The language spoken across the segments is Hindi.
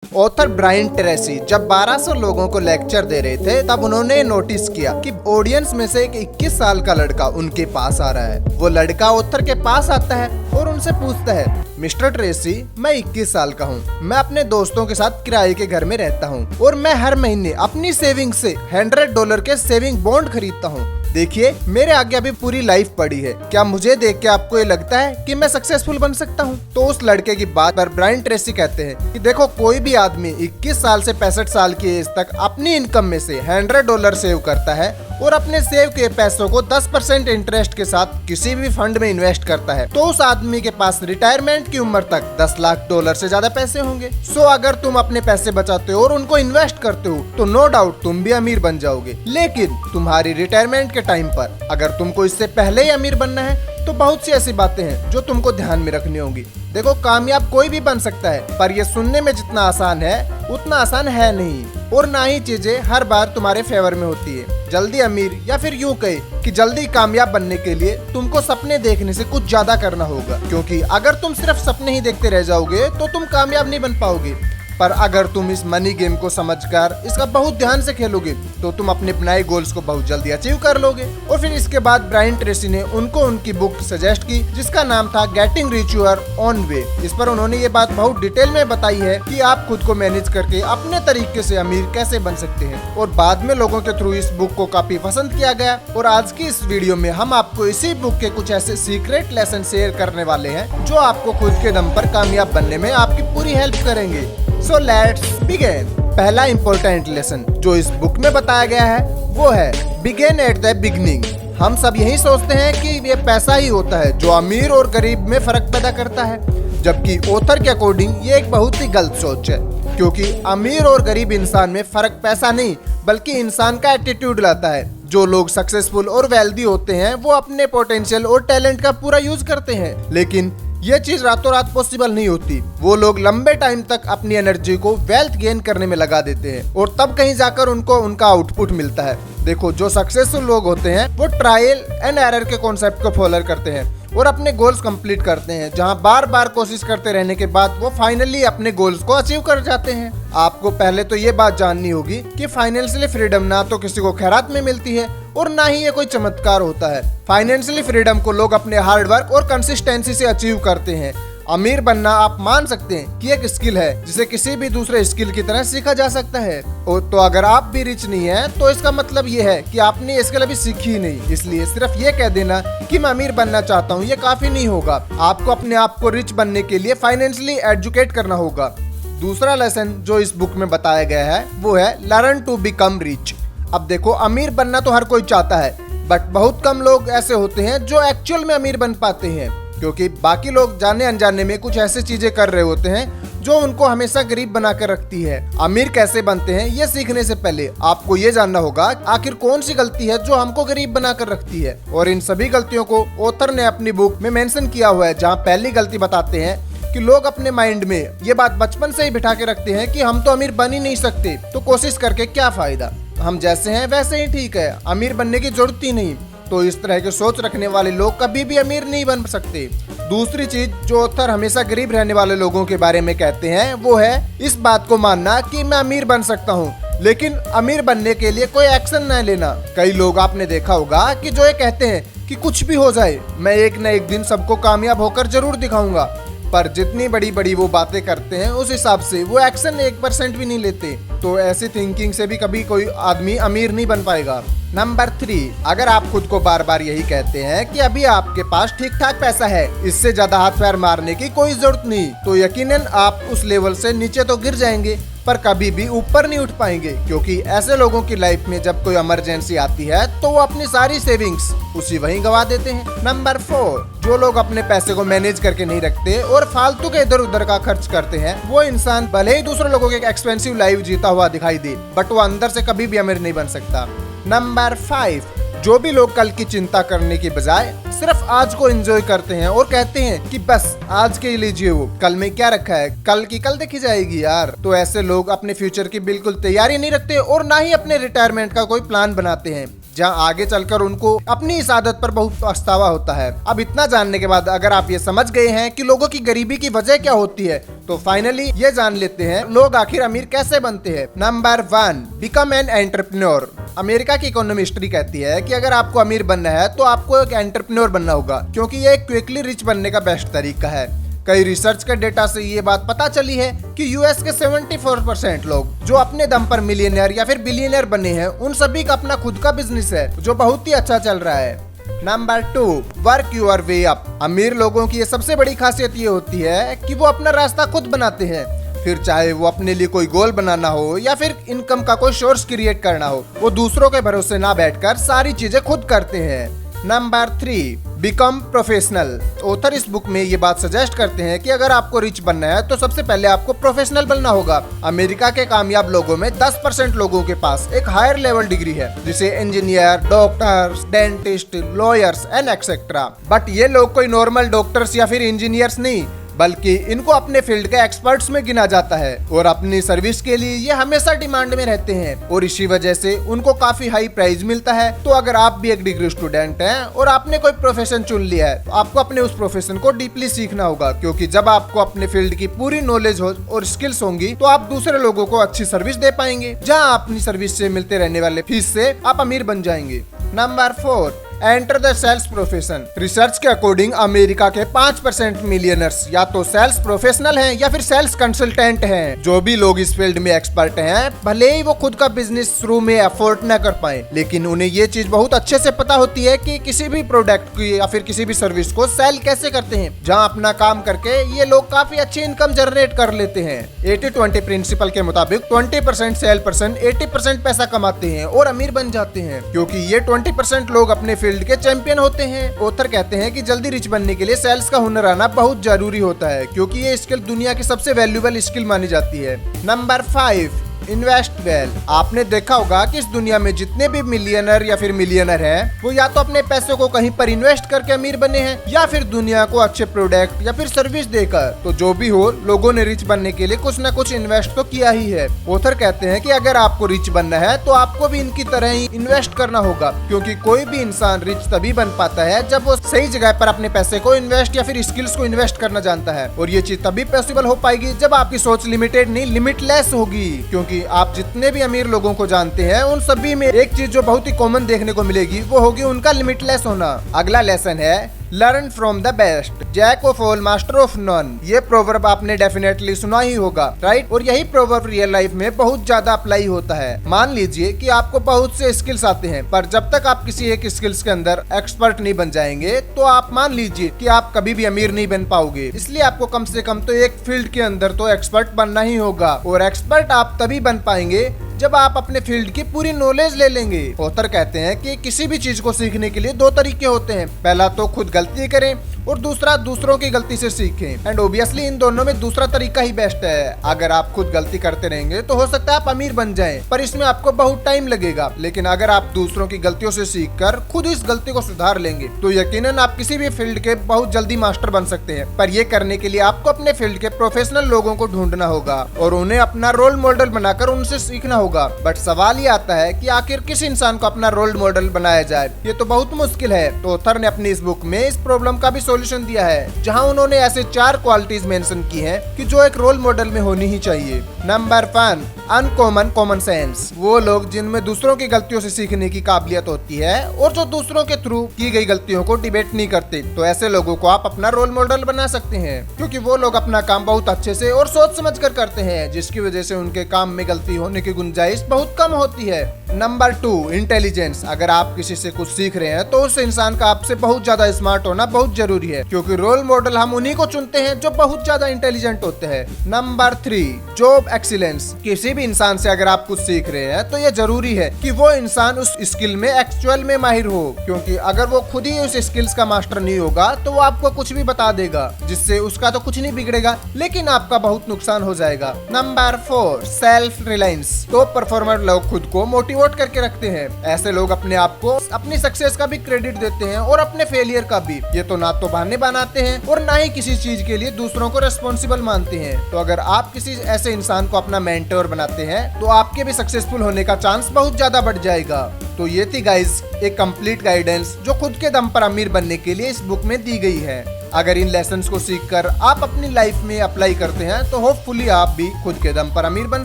ऑथर ब्रायन ट्रेसी जब 1200 लोगों को लेक्चर दे रहे थे तब उन्होंने नोटिस किया कि ऑडियंस में से एक 21 साल का लड़का उनके पास आ रहा है। वो लड़का ऑथर के पास आता है और उनसे पूछता है, मिस्टर ट्रेसी, मैं 21 साल का हूँ। मैं अपने दोस्तों के साथ किराए के घर में रहता हूँ और मैं हर महीने अपनी सेविंग से $100 के सेविंग बॉन्ड खरीदता हूँ। देखिए, मेरे आगे अभी पूरी लाइफ पड़ी है। क्या मुझे देख के आपको ये लगता है कि मैं सक्सेसफुल बन सकता हूँ? तो उस लड़के की बात पर ब्रायन ट्रेसी कहते हैं कि देखो, कोई भी आदमी 21 साल से 65 साल की एज तक अपनी इनकम में से $100 सेव करता है और अपने सेव के पैसों को 10% इंटरेस्ट के साथ किसी भी फंड में इन्वेस्ट करता है, तो उस आदमी के पास रिटायरमेंट की उम्र तक $10 लाख से ज्यादा पैसे होंगे। सो अगर तुम अपने पैसे बचाते हो और उनको इन्वेस्ट करते हो तो नो डाउट तुम भी अमीर बन जाओगे। लेकिन तुम्हारी रिटायरमेंट के टाइम पर अगर तुमको इससे पहले ही अमीर बनना है तो बहुत सी ऐसी बातें हैं जो तुमको ध्यान में रखनी होंगी। देखो, कामयाब कोई भी बन सकता है, पर ये सुनने में जितना आसान है उतना आसान है नहीं, और ना ही चीजें हर बार तुम्हारे फेवर में होती है। जल्दी अमीर या फिर यूं कहे कि जल्दी कामयाब बनने के लिए तुमको सपने देखने से कुछ ज्यादा करना होगा, क्योंकि अगर तुम सिर्फ सपने ही देखते रह जाओगे तो तुम कामयाब नहीं बन पाओगे। पर अगर तुम इस मनी गेम को समझकर इसका बहुत ध्यान से खेलोगे तो तुम अपने बनाए गोल्स को बहुत जल्दी अचीव कर लोगे। और फिर इसके बाद ब्रायन ट्रेसी ने उनको उनकी बुक सजेस्ट की जिसका नाम था getting rich your own way. इस पर उन्होंने ये बात बहुत डिटेल में बताई है कि आप खुद को मैनेज करके अपने तरीके से अमीर कैसे बन सकते हैं, और बाद में लोगों के थ्रू इस बुक को काफी पसंद किया गया। और आज की इस वीडियो में हम आपको इसी बुक के कुछ ऐसे सीक्रेट लेसन शेयर करने वाले हैं जो आपको खुद के दम पर कामयाब बनने में आपकी पूरी हेल्प करेंगे। So let's begin। पहला इम्पोर्टेंट लेसन जो इस बुक में बताया गया है वो है begin at the beginning। हम सब यही सोचते हैं कि ये पैसा ही होता है जो अमीर और गरीब में फर्क पैदा करता है, जबकि ऑथर के अकॉर्डिंग ये एक बहुत ही गलत सोच है, क्योंकि अमीर और गरीब इंसान में फर्क पैसा नहीं बल्कि इंसान का एटीट्यूड लाता है। जो लोग सक्सेसफुल और वेल्दी होते हैं वो अपने पोटेंशियल और टैलेंट का पूरा यूज करते हैं, लेकिन ये चीज रातों रात पॉसिबल नहीं होती। वो लोग लंबे टाइम तक अपनी एनर्जी को वेल्थ गेन करने में लगा देते हैं और तब कहीं जाकर उनको उनका आउटपुट मिलता है। देखो, जो सक्सेसफुल लोग होते हैं वो ट्रायल एंड एरर के कॉन्सेप्ट को फॉलो करते हैं और अपने गोल्स कंप्लीट करते हैं, जहां बार बार कोशिश करते रहने के बाद वो फाइनली अपने गोल्स को अचीव कर जाते हैं। आपको पहले तो ये बात जाननी होगी कि फाइनेंशियली फ्रीडम ना तो किसी को खैरात में मिलती है और ना ही ये कोई चमत्कार होता है। फाइनेंशियली फ्रीडम को लोग अपने हार्ड वर्क और कंसिस्टेंसी से अचीव करते हैं। अमीर बनना आप मान सकते हैं कि एक स्किल है जिसे किसी भी दूसरे स्किल की तरह सीखा जा सकता है। और तो अगर आप भी रिच नहीं है तो इसका मतलब ये है कि आपने ये स्किल अभी सीखी ही नहीं। इसलिए सिर्फ ये कह देना कि मैं अमीर बनना चाहता हूँ ये काफी नहीं होगा। आपको अपने आप को रिच बनने के लिए फाइनेंशियली एजुकेट करना होगा। दूसरा लेसन जो इस बुक में बताया गया है वो है लर्न टू बिकम रिच। अब देखो, अमीर बनना तो हर कोई चाहता है, बट बहुत कम लोग ऐसे होते हैं जो एक्चुअल में अमीर बन पाते हैं, क्योंकि बाकी लोग जाने अनजाने में कुछ ऐसी चीजें कर रहे होते हैं जो उनको हमेशा गरीब बना कर रखती है। अमीर कैसे बनते हैं ये सीखने से पहले आपको ये जानना होगा आखिर कौन सी गलती है जो हमको गरीब बना कर रखती है, और इन सभी गलतियों को ऑथर ने अपनी बुक में मेंशन किया हुआ है, जहाँ पहली गलती बताते हैं कि लोग अपने माइंड में ये बात बचपन से ही बिठा के रखते हैं कि हम तो अमीर बन ही नहीं सकते, तो कोशिश करके क्या फायदा, हम जैसे हैं वैसे ही ठीक है, अमीर बनने की जरूरत ही नहीं। तो इस तरह की सोच रखने वाले लोग कभी भी अमीर नहीं बन सकते। दूसरी चीज जो ऑथर हमेशा गरीब रहने वाले लोगों के बारे में कहते हैं वो है इस बात को मानना कि मैं अमीर बन सकता हूँ, लेकिन अमीर बनने के लिए कोई एक्शन न लेना। कई लोग आपने देखा होगा कि जो ये कहते हैं कि कुछ भी हो जाए मैं एक न एक दिन सबको कामयाब होकर जरूर दिखाऊंगा, पर जितनी बड़ी बड़ी वो बातें करते हैं उस हिसाब से वो एक्शन 1% भी नहीं लेते। तो ऐसी थिंकिंग से भी कभी कोई आदमी अमीर नहीं बन पाएगा। नंबर 3, अगर आप खुद को बार बार यही कहते हैं कि अभी आपके पास ठीक ठाक पैसा है, इससे ज्यादा हाथ पैर मारने की कोई जरूरत नहीं, तो यकीनन आप उस लेवल से नीचे तो गिर जाएंगे पर कभी भी ऊपर नहीं उठ पाएंगे, क्योंकि ऐसे लोगों की लाइफ में जब कोई इमरजेंसी आती है तो वो अपनी सारी सेविंग्स उसी वहीं गवा देते हैं। नंबर 4, जो लोग अपने पैसे को मैनेज करके नहीं रखते और फालतू के इधर उधर का खर्च करते हैं, वो इंसान भले ही दूसरे लोगों के एक्सपेंसिव लाइफ जीता हुआ दिखाई दे, बट वो अंदर से कभी भी अमीर नहीं बन सकता। नंबर 5, जो भी लोग कल की चिंता करने की बजाय सिर्फ आज को एंजॉय करते हैं और कहते हैं कि बस आज के लिए जियो, कल में क्या रखा है, कल की कल देखी जाएगी यार, तो ऐसे लोग अपने फ्यूचर की बिल्कुल तैयारी नहीं रखते और ना ही अपने रिटायरमेंट का कोई प्लान बनाते हैं। जहाँ आगे चलकर उनको अपनी इस आदत पर बहुत पछतावा होता है। अब इतना जानने के बाद अगर आप ये समझ गए हैं कि लोगों की गरीबी की वजह क्या होती है, तो फाइनली ये जान लेते हैं लोग आखिर अमीर कैसे बनते हैं। Number 1, become an entrepreneur. America की इकोनॉमी हिस्ट्री कहती है कि अगर आपको अमीर बनना है तो आपको एक एंटरप्रेन्योर बनना होगा, क्योंकि ये एक क्विकली रिच बनने का बेस्ट तरीका है। कई रिसर्च के डेटा से ये बात पता चली है कि यूएस के 74% लोग जो अपने दम पर मिलियनियर या फिर बिलियनियर बने हैं, उन सभी का अपना खुद का बिजनेस है जो बहुत ही अच्छा चल रहा है। Number 2, work your way up. अमीर लोगों की ये सबसे बड़ी खासियत ये होती है कि वो अपना रास्ता खुद बनाते हैं। फिर चाहे वो अपने लिए कोई गोल बनाना हो या फिर इनकम का कोई सोर्स क्रिएट करना हो, वो दूसरों के भरोसे ना बैठकर सारी चीजें खुद करते हैं। Number 3, become professional. ऑथर इस बुक में ये बात सजेस्ट करते हैं कि अगर आपको रिच बनना है तो सबसे पहले आपको प्रोफेशनल बनना होगा। अमेरिका के कामयाब लोगों में 10% लोगों के पास एक हायर लेवल डिग्री है, जिसे engineer, doctors, dentist, lawyers and etcetera. But ये लोग कोई नॉर्मल डॉक्टर्स या फिर इंजीनियर्स नहीं, बल्कि इनको अपने फील्ड के एक्सपर्ट्स में गिना जाता है और अपनी सर्विस के लिए ये हमेशा डिमांड में रहते हैं और इसी वजह से उनको काफी हाई प्राइस मिलता है। तो अगर आप भी एक डिग्री स्टूडेंट हैं और आपने कोई प्रोफेशन चुन लिया है, तो आपको अपने उस प्रोफेशन को डीपली सीखना होगा, क्योंकि जब आपको अपने फील्ड की पूरी नॉलेज हो और स्किल्स होंगी तो आप दूसरे लोगों को अच्छी सर्विस दे पाएंगे, जहाँ अपनी सर्विस से मिलते रहने वाले फीस से आप अमीर बन जाएंगे। Number 4, enter the sales profession. Research के अकॉर्डिंग अमेरिका के 5% मिलियनर्स या तो सेल्स प्रोफेशनल हैं या फिर सेल्स कंसल्टेंट हैं। जो भी लोग इस फील्ड में एक्सपर्ट हैं, भले ही वो खुद का बिजनेस शुरू में अफोर्ड न कर पाए, लेकिन उन्हें ये चीज बहुत अच्छे से पता होती है कि किसी भी प्रोडक्ट की या फिर किसी भी सर्विस को सेल कैसे करते हैं, जहाँ अपना काम करके ये लोग काफी अच्छी इनकम जनरेट कर लेते हैं। 80-20 प्रिंसिपल के मुताबिक 20% सेल पर्सन 80% पैसा कमाते हैं और अमीर बन जाते हैं, क्योंकि ये 20% लोग अपने फील्ड के चैंपियन होते हैं। ऑथर कहते हैं कि जल्दी रिच बनने के लिए सेल्स का हुनर आना बहुत जरूरी होता है, क्योंकि ये स्किल दुनिया की सबसे वैल्यूएबल स्किल मानी जाती है। Number 5, invest well. आपने देखा होगा कि इस दुनिया में जितने भी मिलियनर या फिर मिलियनर हैं, वो या तो अपने पैसों को कहीं पर इन्वेस्ट करके अमीर बने हैं या फिर दुनिया को अच्छे प्रोडक्ट या फिर सर्विस देकर। तो जो भी हो, लोगों ने रिच बनने के लिए कुछ न कुछ इन्वेस्ट तो किया ही है। ऑथर कहते हैं कि अगर आपको रिच बनना है तो आपको भी इनकी तरह ही इन्वेस्ट करना होगा, क्योंकि कोई भी इंसान रिच तभी बन पाता है जब वो सही जगह पर अपने पैसे को इन्वेस्ट या फिर स्किल्स को इन्वेस्ट करना जानता है। और ये चीज तभी पॉसिबल हो पाएगी जब आपकी सोच लिमिटेड नहीं लिमिटलेस होगी, क्योंकि आप जितने भी अमीर लोगों को जानते हैं, उन सभी में एक चीज जो बहुत ही कॉमन देखने को मिलेगी, वो होगी उनका लिमिटलेस होना। अगला लेसन है learn from the best, jack of all master of none. ये प्रोवर्ब आपने डेफिनेटली सुना ही होगा, राइट? और यही प्रोवर्ब रियल लाइफ में बहुत ज्यादा अप्लाई होता है। मान लीजिए कि आपको बहुत से स्किल्स आते हैं, पर जब तक आप किसी एक स्किल्स के अंदर एक्सपर्ट नहीं बन जाएंगे, तो आप मान लीजिए कि आप कभी भी अमीर नहीं बन पाओगे। इसलिए आपको कम से कम तो एक फील्ड के अंदर तो एक्सपर्ट बनना ही होगा, और एक्सपर्ट आप तभी बन पाएंगे जब आप अपने फील्ड की पूरी नॉलेज ले लेंगे। ऑथर कहते हैं कि किसी भी चीज को सीखने के लिए 2 तरीके होते हैं, पहला तो खुद गलती करें और दूसरा दूसरों की गलती से सीखें। एंड ओबियसली इन दोनों में दूसरा तरीका ही बेस्ट है। अगर आप खुद गलती करते रहेंगे तो हो सकता है आप अमीर बन जाएं, पर इसमें आपको बहुत टाइम लगेगा। लेकिन अगर आप दूसरों की गलतियों से सीखकर खुद इस गलती को सुधार लेंगे, तो यकीनन आप किसी भी फील्ड के बहुत जल्दी मास्टर बन सकते हैं। पर ये करने के लिए आपको अपने फील्ड के प्रोफेशनल लोगों को ढूंढना होगा और उन्हें अपना रोल मॉडल बनाकर उनसे सीखना होगा। बट सवाल ये आता है कि आखिर किस इंसान को अपना रोल मॉडल बनाया जाए? ये तो बहुत मुश्किल है। तो ऑथर ने अपनी इस बुक में इस प्रॉब्लम का भी सॉल्यूशन दिया है, जहां उन्होंने ऐसे 4 क्वालिटीज मेंशन की हैं कि जो एक रोल मॉडल में होनी ही चाहिए। Number 1, uncommon common sense. वो लोग जिनमें दूसरों की गलतियों से सीखने की काबिलियत होती है और जो दूसरों के थ्रू की गई गलतियों को डिबेट नहीं करते। तो ऐसे लोगों को आप अपना रोल मॉडल बना सकते हैं, क्योंकि वो लोग अपना काम बहुत अच्छे से और सोच समझ कर करते हैं, जिसकी वजह से उनके काम में गलती होने की गुंजाइश बहुत कम होती है। Number 2, intelligence. अगर आप किसी से कुछ सीख रहे हैं तो उस इंसान का आपसे बहुत ज्यादा स्मार्ट होना बहुत जरूरी है, क्योंकि रोल मॉडल हम उन्हीं को चुनते हैं जो बहुत ज्यादा इंटेलिजेंट होते हैं। Number 3, job excellence. किसी भी इंसान से अगर आप कुछ सीख रहे हैं तो ये जरूरी है कि वो इंसान उस स्किल में एक्चुअल में माहिर हो, क्योंकि अगर वो खुद ही उस स्किल्स का मास्टर नहीं होगा तो वो आपको कुछ भी बता देगा, जिससे उसका तो कुछ नहीं बिगड़ेगा लेकिन आपका बहुत नुकसान हो जाएगा। Number 4, self reliance. Top performer लोग खुद को मोटिवेट करके रखते हैं। ऐसे लोग अपने आप को अपनी सक्सेस का भी क्रेडिट देते हैं और अपने फेलियर का भी। ये तो ना तो बहाने बनाते हैं और ना ही किसी चीज के लिए दूसरों को रिस्पॉन्सिबल मानते हैं। तो अगर आप किसी ऐसे इंसान को अपना मेंटोर बनाते हैं तो आपके भी सक्सेसफुल होने का चांस बहुत ज्यादा बढ़ जाएगा। तो ये थी गाइस एक कंप्लीट गाइडेंस जो खुद के दम पर अमीर बनने के लिए इस बुक में दी गई है। अगर इन लेसन्स को सीखकर आप अपनी लाइफ में अप्लाई करते हैं तो होपफुली आप भी खुद के दम पर अमीर बन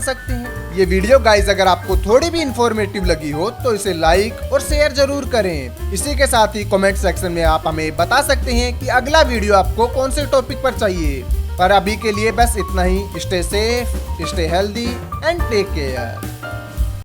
सकते हैं। ये वीडियो गाइस अगर आपको थोड़ी भी इंफॉर्मेटिव लगी हो तो इसे लाइक और शेयर जरूर करें। इसी के साथ ही कमेंट सेक्शन में आप हमें बता सकते हैं कि अगला वीडियो आपको कौन से टॉपिक पर चाहिए। पर अभी के लिए बस इतना ही। Stay safe, stay healthy and take care.